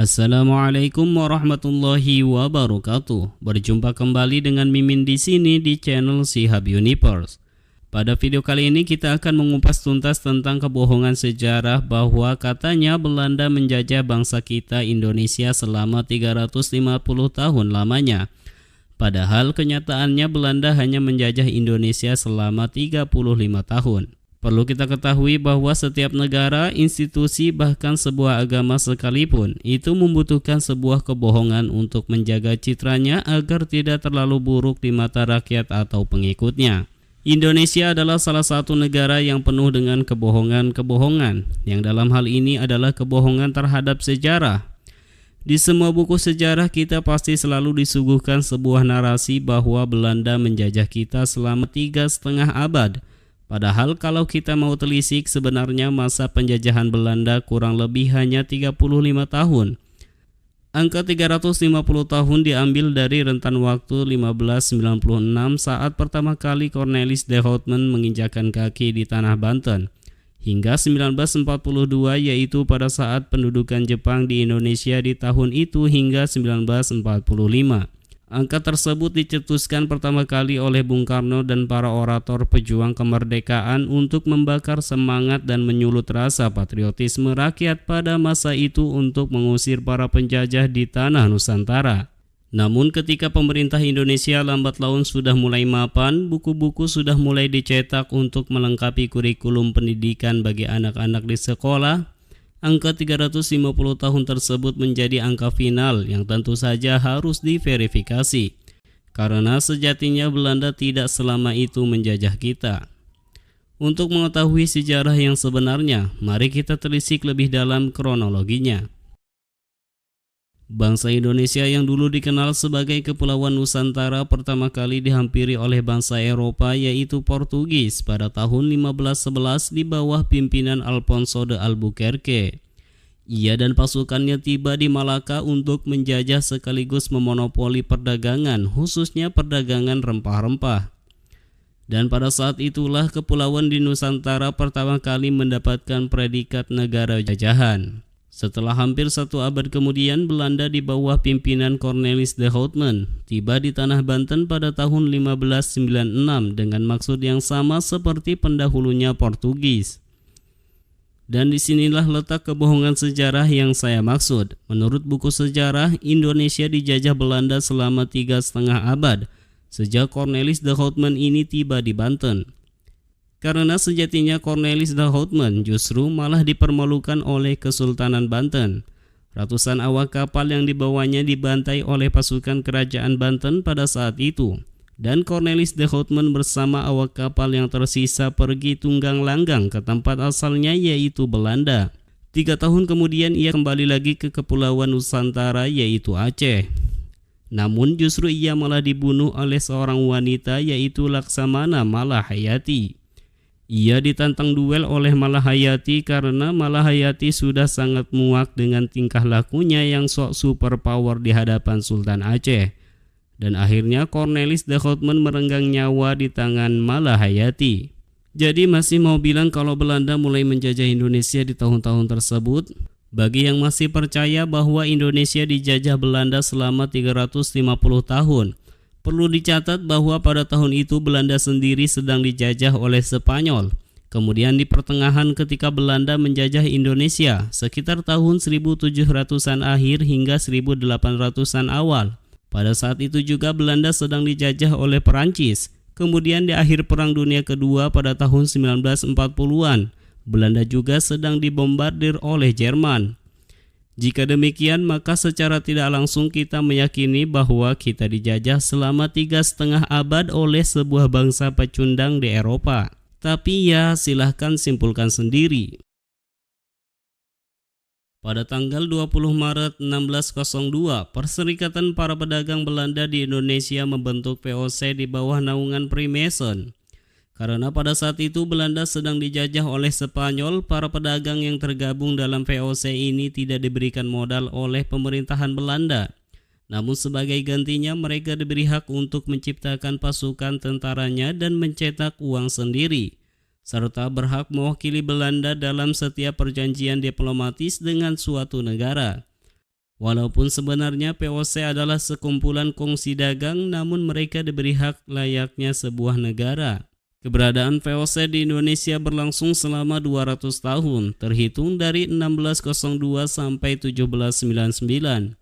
Assalamualaikum warahmatullahi wabarakatuh. Berjumpa kembali dengan Mimin di sini di channel Shihab Universe. Pada video kali ini kita akan mengupas tuntas tentang kebohongan sejarah bahwa katanya Belanda menjajah bangsa kita Indonesia selama 350 tahun lamanya. Padahal kenyataannya Belanda hanya menjajah Indonesia selama 35 tahun. Perlu kita ketahui bahwa setiap negara, institusi, bahkan sebuah agama sekalipun itu membutuhkan sebuah kebohongan untuk menjaga citranya agar tidak terlalu buruk di mata rakyat atau pengikutnya. Indonesia adalah salah satu negara yang penuh dengan kebohongan-kebohongan, yang dalam hal ini adalah kebohongan terhadap sejarah. Di semua buku sejarah kita pasti selalu disuguhkan sebuah narasi bahwa Belanda menjajah kita selama 3,5 abad. Padahal kalau kita mau telisik, sebenarnya masa penjajahan Belanda kurang lebih hanya 35 tahun. Angka 350 tahun diambil dari rentan waktu 1596 saat pertama kali Cornelis de Houtman menginjakkan kaki di tanah Banten, hingga 1942, yaitu pada saat pendudukan Jepang di Indonesia di tahun itu hingga 1945. Angka tersebut dicetuskan pertama kali oleh Bung Karno dan para orator pejuang kemerdekaan untuk membakar semangat dan menyulut rasa patriotisme rakyat pada masa itu untuk mengusir para penjajah di tanah Nusantara. Namun ketika pemerintah Indonesia lambat laun sudah mulai mapan, buku-buku sudah mulai dicetak untuk melengkapi kurikulum pendidikan bagi anak-anak di sekolah. Angka 350 tahun tersebut menjadi angka final yang tentu saja harus diverifikasi, karena sejatinya Belanda tidak selama itu menjajah kita. Untuk mengetahui sejarah yang sebenarnya, mari kita telisik lebih dalam kronologinya. Bangsa Indonesia yang dulu dikenal sebagai Kepulauan Nusantara pertama kali dihampiri oleh bangsa Eropa, yaitu Portugis, pada tahun 1511 di bawah pimpinan Alfonso de Albuquerque. Ia dan pasukannya tiba di Malaka untuk menjajah sekaligus memonopoli perdagangan, khususnya perdagangan rempah-rempah. Dan pada saat itulah kepulauan di Nusantara pertama kali mendapatkan predikat negara jajahan. Setelah hampir 1 abad kemudian, Belanda di bawah pimpinan Cornelis de Houtman tiba di tanah Banten pada tahun 1596 dengan maksud yang sama seperti pendahulunya Portugis. Dan disinilah letak kebohongan sejarah yang saya maksud. Menurut buku sejarah, Indonesia dijajah Belanda selama 3,5 abad sejak Cornelis de Houtman ini tiba di Banten. Karena sejatinya Cornelis de Houtman justru malah dipermalukan oleh Kesultanan Banten. Ratusan awak kapal yang dibawanya dibantai oleh pasukan kerajaan Banten pada saat itu. Dan Cornelis de Houtman bersama awak kapal yang tersisa pergi tunggang langgang ke tempat asalnya, yaitu Belanda. 3 tahun kemudian ia kembali lagi ke Kepulauan Nusantara, yaitu Aceh. Namun justru ia malah dibunuh oleh seorang wanita, yaitu Laksamana Malahayati. Ia ditantang duel oleh Malahayati karena Malahayati sudah sangat muak dengan tingkah lakunya yang sok super power di hadapan Sultan Aceh. Dan akhirnya Cornelis de Houtman merenggang nyawa di tangan Malahayati. Jadi masih mau bilang kalau Belanda mulai menjajah Indonesia di tahun-tahun tersebut? Bagi yang masih percaya bahwa Indonesia dijajah Belanda selama 350 tahun, perlu dicatat bahwa pada tahun itu Belanda sendiri sedang dijajah oleh Spanyol. Kemudian di pertengahan ketika Belanda menjajah Indonesia sekitar tahun 1700-an akhir hingga 1800-an awal. Pada saat itu juga Belanda sedang dijajah oleh Perancis. Kemudian di akhir Perang Dunia Kedua pada tahun 1940-an, Belanda juga sedang dibombardir oleh Jerman. Jika demikian, maka secara tidak langsung kita meyakini bahwa kita dijajah selama 3,5 abad oleh sebuah bangsa pecundang di Eropa. Tapi ya, silahkan simpulkan sendiri. Pada tanggal 20 Maret 1602, Perserikatan Para Pedagang Belanda di Indonesia membentuk VOC di bawah naungan Freemason. Karena pada saat itu Belanda sedang dijajah oleh Spanyol, para pedagang yang tergabung dalam VOC ini tidak diberikan modal oleh pemerintahan Belanda. Namun sebagai gantinya mereka diberi hak untuk menciptakan pasukan tentaranya dan mencetak uang sendiri, serta berhak mewakili Belanda dalam setiap perjanjian diplomatis dengan suatu negara. Walaupun sebenarnya VOC adalah sekumpulan kongsi dagang, namun mereka diberi hak layaknya sebuah negara. Keberadaan VOC di Indonesia berlangsung selama 200 tahun, terhitung dari 1602 sampai 1799.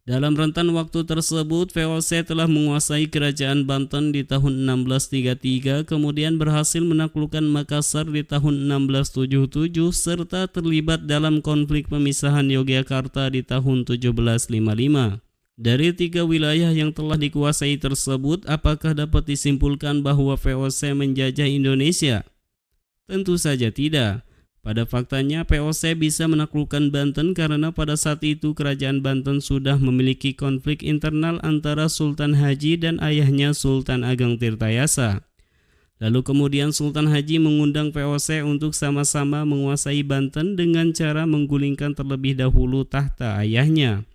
Dalam rentan waktu tersebut, VOC telah menguasai kerajaan Banten di tahun 1633, kemudian berhasil menaklukkan Makassar di tahun 1677, serta terlibat dalam konflik pemisahan Yogyakarta di tahun 1755. Dari 3 wilayah yang telah dikuasai tersebut, apakah dapat disimpulkan bahwa VOC menjajah Indonesia? Tentu saja tidak. Pada faktanya, VOC bisa menaklukkan Banten karena pada saat itu kerajaan Banten sudah memiliki konflik internal antara Sultan Haji dan ayahnya Sultan Ageng Tirtayasa. Lalu kemudian Sultan Haji mengundang VOC untuk sama-sama menguasai Banten dengan cara menggulingkan terlebih dahulu tahta ayahnya.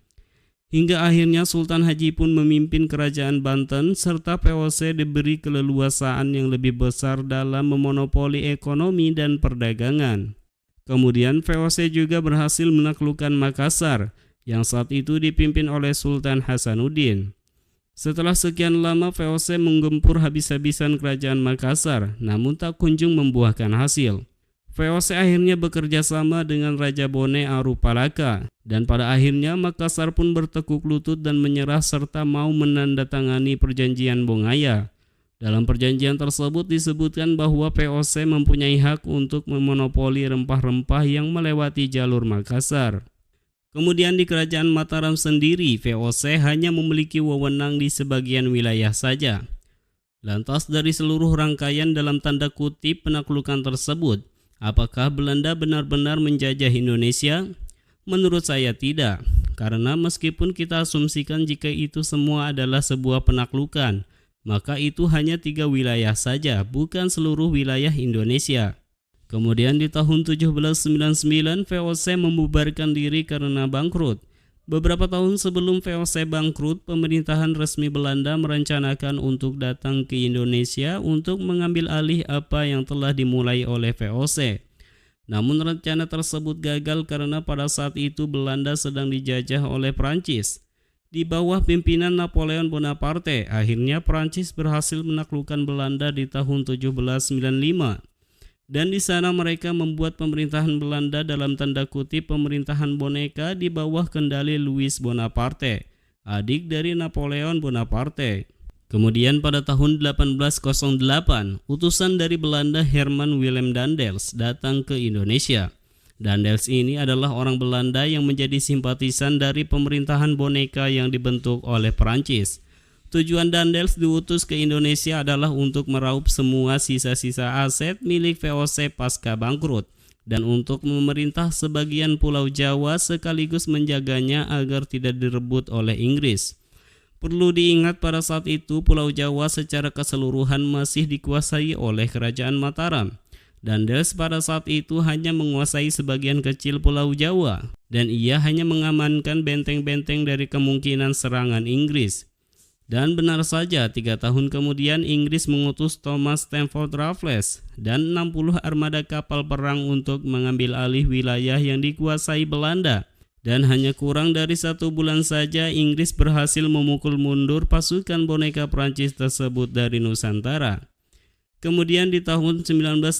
Hingga akhirnya Sultan Haji pun memimpin kerajaan Banten, serta VOC diberi keleluasaan yang lebih besar dalam memonopoli ekonomi dan perdagangan. Kemudian VOC juga berhasil menaklukkan Makassar, yang saat itu dipimpin oleh Sultan Hasanuddin. Setelah sekian lama VOC menggempur habis-habisan kerajaan Makassar, namun tak kunjung membuahkan hasil. VOC akhirnya bekerja sama dengan Raja Bone Arupalaka, dan pada akhirnya Makassar pun bertekuk lutut dan menyerah serta mau menandatangani perjanjian Bongaya. Dalam perjanjian tersebut disebutkan bahwa VOC mempunyai hak untuk memonopoli rempah-rempah yang melewati jalur Makassar. Kemudian di kerajaan Mataram sendiri, VOC hanya memiliki wewenang di sebagian wilayah saja. Lantas dari seluruh rangkaian dalam tanda kutip penaklukan tersebut, apakah Belanda benar-benar menjajah Indonesia? Menurut saya tidak, karena meskipun kita asumsikan jika itu semua adalah sebuah penaklukan, maka itu hanya 3 wilayah saja, bukan seluruh wilayah Indonesia. Kemudian di tahun 1799 VOC membubarkan diri karena bangkrut. Beberapa tahun sebelum VOC bangkrut, pemerintahan resmi Belanda merencanakan untuk datang ke Indonesia untuk mengambil alih apa yang telah dimulai oleh VOC. Namun rencana tersebut gagal karena pada saat itu Belanda sedang dijajah oleh Prancis. Di bawah pimpinan Napoleon Bonaparte, akhirnya Prancis berhasil menaklukkan Belanda di tahun 1795. Dan di sana mereka membuat pemerintahan Belanda dalam tanda kutip pemerintahan boneka di bawah kendali Louis Bonaparte, adik dari Napoleon Bonaparte. Kemudian pada tahun 1808, utusan dari Belanda Herman Willem Daendels datang ke Indonesia. Daendels ini adalah orang Belanda yang menjadi simpatisan dari pemerintahan boneka yang dibentuk oleh Perancis. Tujuan Daendels diutus ke Indonesia adalah untuk meraup semua sisa-sisa aset milik VOC pasca bangkrut dan untuk memerintah sebagian Pulau Jawa sekaligus menjaganya agar tidak direbut oleh Inggris. Perlu diingat pada saat itu Pulau Jawa secara keseluruhan masih dikuasai oleh Kerajaan Mataram. Daendels pada saat itu hanya menguasai sebagian kecil Pulau Jawa dan ia hanya mengamankan benteng-benteng dari kemungkinan serangan Inggris. Dan benar saja 3 tahun kemudian Inggris mengutus Thomas Stamford Raffles dan 60 armada kapal perang untuk mengambil alih wilayah yang dikuasai Belanda. Dan hanya kurang dari 1 bulan saja Inggris berhasil memukul mundur pasukan boneka Prancis tersebut dari Nusantara. Kemudian di tahun 1916,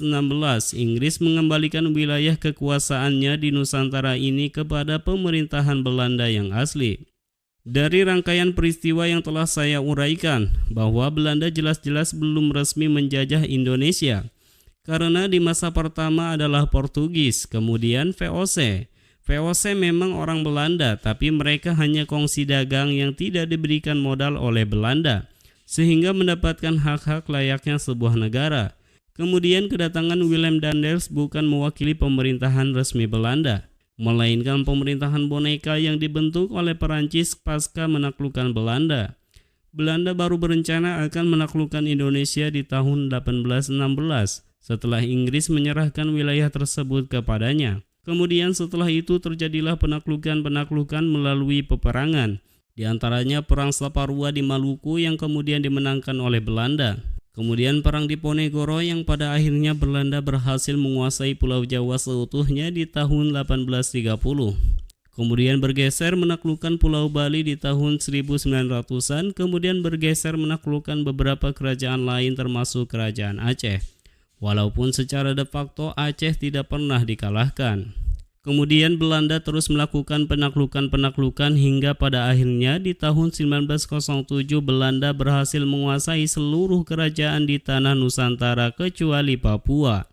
Inggris mengembalikan wilayah kekuasaannya di Nusantara ini kepada pemerintahan Belanda yang asli. Dari rangkaian peristiwa yang telah saya uraikan, bahwa Belanda jelas-jelas belum resmi menjajah Indonesia. Karena di masa pertama adalah Portugis, kemudian VOC. VOC memang orang Belanda, tapi mereka hanya kongsi dagang yang tidak diberikan modal oleh Belanda, sehingga mendapatkan hak-hak layaknya sebuah negara. Kemudian kedatangan Willem Daendels bukan mewakili pemerintahan resmi Belanda, melainkan pemerintahan boneka yang dibentuk oleh Perancis pasca menaklukkan Belanda. Belanda baru berencana akan menaklukkan Indonesia di tahun 1816 setelah Inggris menyerahkan wilayah tersebut kepadanya. Kemudian setelah itu terjadilah penaklukan-penaklukan melalui peperangan. Di antaranya Perang Saparua di Maluku yang kemudian dimenangkan oleh Belanda. Kemudian Perang Diponegoro yang pada akhirnya Belanda berhasil menguasai Pulau Jawa seutuhnya di tahun 1830. Kemudian bergeser menaklukkan Pulau Bali di tahun 1900-an, kemudian bergeser menaklukkan beberapa kerajaan lain termasuk Kerajaan Aceh. Walaupun secara de facto Aceh tidak pernah dikalahkan. Kemudian Belanda terus melakukan penaklukan-penaklukan hingga pada akhirnya di tahun 1907 Belanda berhasil menguasai seluruh kerajaan di tanah Nusantara kecuali Papua.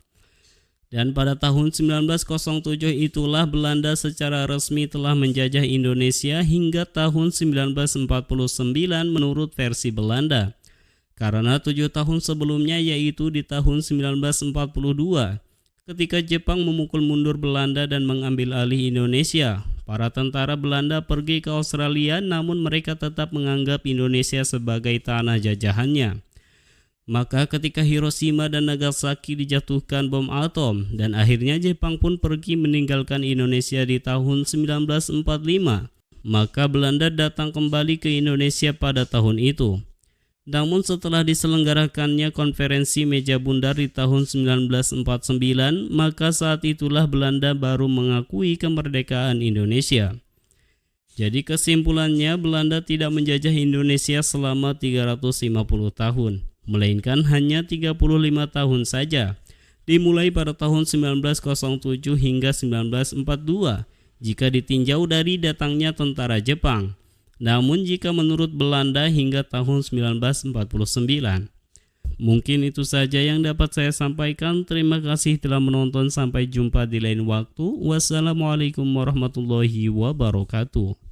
Dan pada tahun 1907 itulah Belanda secara resmi telah menjajah Indonesia hingga tahun 1949 menurut versi Belanda. Karena 7 tahun sebelumnya yaitu di tahun 1942, ketika Jepang memukul mundur Belanda dan mengambil alih Indonesia, para tentara Belanda pergi ke Australia namun mereka tetap menganggap Indonesia sebagai tanah jajahannya. Maka ketika Hiroshima dan Nagasaki dijatuhkan bom atom dan akhirnya Jepang pun pergi meninggalkan Indonesia di tahun 1945, maka Belanda datang kembali ke Indonesia pada tahun itu. Namun setelah diselenggarakannya konferensi meja bundar di tahun 1949, maka saat itulah Belanda baru mengakui kemerdekaan Indonesia. Jadi kesimpulannya Belanda tidak menjajah Indonesia selama 350 tahun. Melainkan hanya 35 tahun saja, dimulai pada tahun 1907 hingga 1942 jika ditinjau dari datangnya tentara Jepang. Namun jika menurut Belanda hingga tahun 1949. Mungkin itu saja yang dapat saya sampaikan. Terima kasih telah menonton, sampai jumpa di lain waktu. Wassalamualaikum warahmatullahi wabarakatuh.